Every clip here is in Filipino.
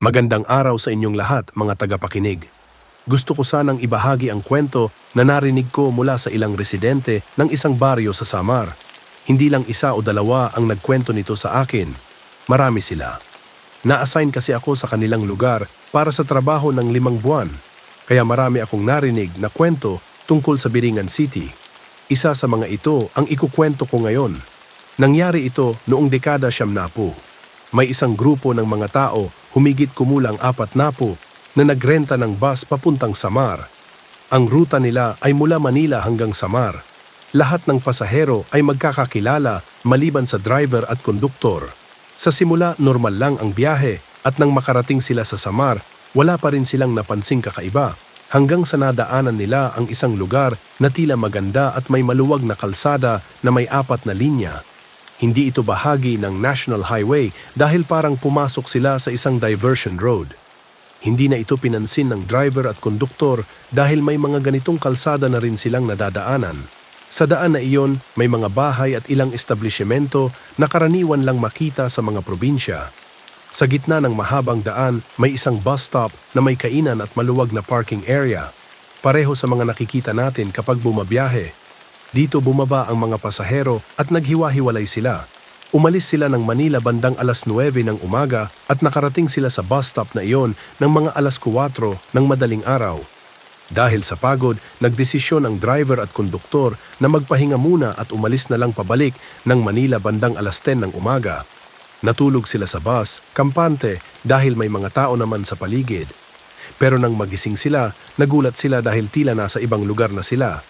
Magandang araw sa inyong lahat, mga tagapakinig. Gusto ko sanang ibahagi ang kwento na narinig ko mula sa ilang residente ng isang baryo sa Samar. Hindi lang isa o dalawa ang nagkwento nito sa akin. Marami sila. Na-assign kasi ako sa kanilang lugar para sa trabaho ng 5 buwan. Kaya marami akong narinig na kwento tungkol sa Biringan City. Isa sa mga ito ang ikukwento ko ngayon. Nangyari ito noong dekada 70. May isang grupo ng mga tao, humigit kumulang 40, na nagrenta ng bus papuntang Samar. Ang ruta nila ay mula Manila hanggang Samar. Lahat ng pasahero ay magkakakilala maliban sa driver at konduktor. Sa simula, normal lang ang biyahe at nang makarating sila sa Samar, wala pa rin silang napansing kakaiba hanggang sa nadaanan nila ang isang lugar na tila maganda at may maluwag na kalsada na may 4 na linya. Hindi ito bahagi ng National Highway dahil parang pumasok sila sa isang diversion road. Hindi na ito pinansin ng driver at konduktor dahil may mga ganitong kalsada na rin silang nadadaanan. Sa daan na iyon, may mga bahay at ilang establishmento na karaniwan lang makita sa mga probinsya. Sa gitna ng mahabang daan, may isang bus stop na may kainan at maluwag na parking area. Pareho sa mga nakikita natin kapag bumabiyahe. Dito bumaba ang mga pasahero at naghiwa-hiwalay sila. Umalis sila ng Manila bandang alas 9 ng umaga at nakarating sila sa bus stop na iyon ng mga alas 4 ng madaling araw. Dahil sa pagod, nagdesisyon ang driver at konduktor na magpahinga muna at umalis na lang pabalik ng Manila bandang alas 10 ng umaga. Natulog sila sa bus, kampante dahil may mga tao naman sa paligid. Pero nang magising sila, nagulat sila dahil tila nasa ibang lugar na sila.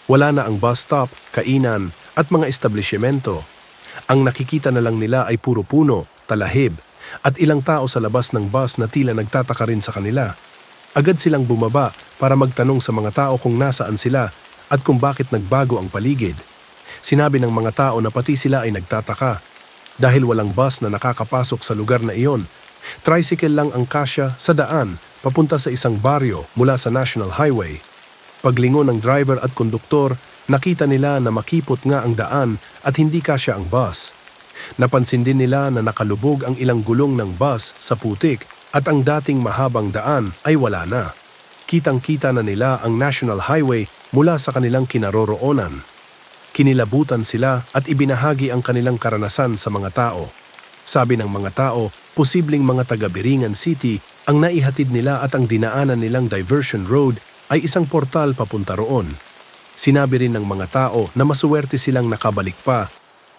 Wala na ang bus stop, kainan, at mga establishmento. Ang nakikita na lang nila ay puro puno, talahib, at ilang tao sa labas ng bus na tila nagtataka rin sa kanila. Agad silang bumaba para magtanong sa mga tao kung nasaan sila at kung bakit nagbago ang paligid. Sinabi ng mga tao na pati sila ay nagtataka dahil walang bus na nakakapasok sa lugar na iyon. Tricycle lang ang kasya sa daan papunta sa isang baryo mula sa National Highway. Paglingon ng driver at konduktor, nakita nila na makipot nga ang daan at hindi kasya ang bus. Napansin din nila na nakalubog ang ilang gulong ng bus sa putik at ang dating mahabang daan ay wala na. Kitang-kita na nila ang National Highway mula sa kanilang kinaroroonan. Kinilabutan sila at ibinahagi ang kanilang karanasan sa mga tao. Sabi ng mga tao, posibleng mga taga Biringan City ang naihatid nila at ang dinaanan nilang diversion road ay isang portal papunta roon. Sinabi rin ng mga tao na masuwerte silang nakabalik pa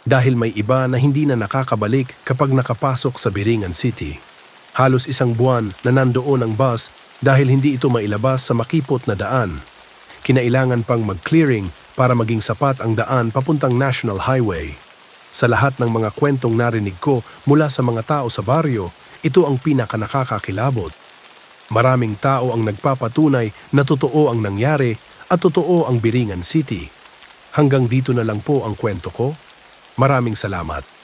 dahil may iba na hindi na nakakabalik kapag nakapasok sa Biringan City. Halos 1 buwan na nandoon ang bus dahil hindi ito mailabas sa makipot na daan. Kinailangan pang mag-clearing para maging sapat ang daan papuntang National Highway. Sa lahat ng mga kwentong narinig ko mula sa mga tao sa baryo, ito ang pinaka-nakakakilabot. Maraming tao ang nagpapatunay na totoo ang nangyari at totoo ang Biringan City. Hanggang dito na lang po ang kwento ko. Maraming salamat.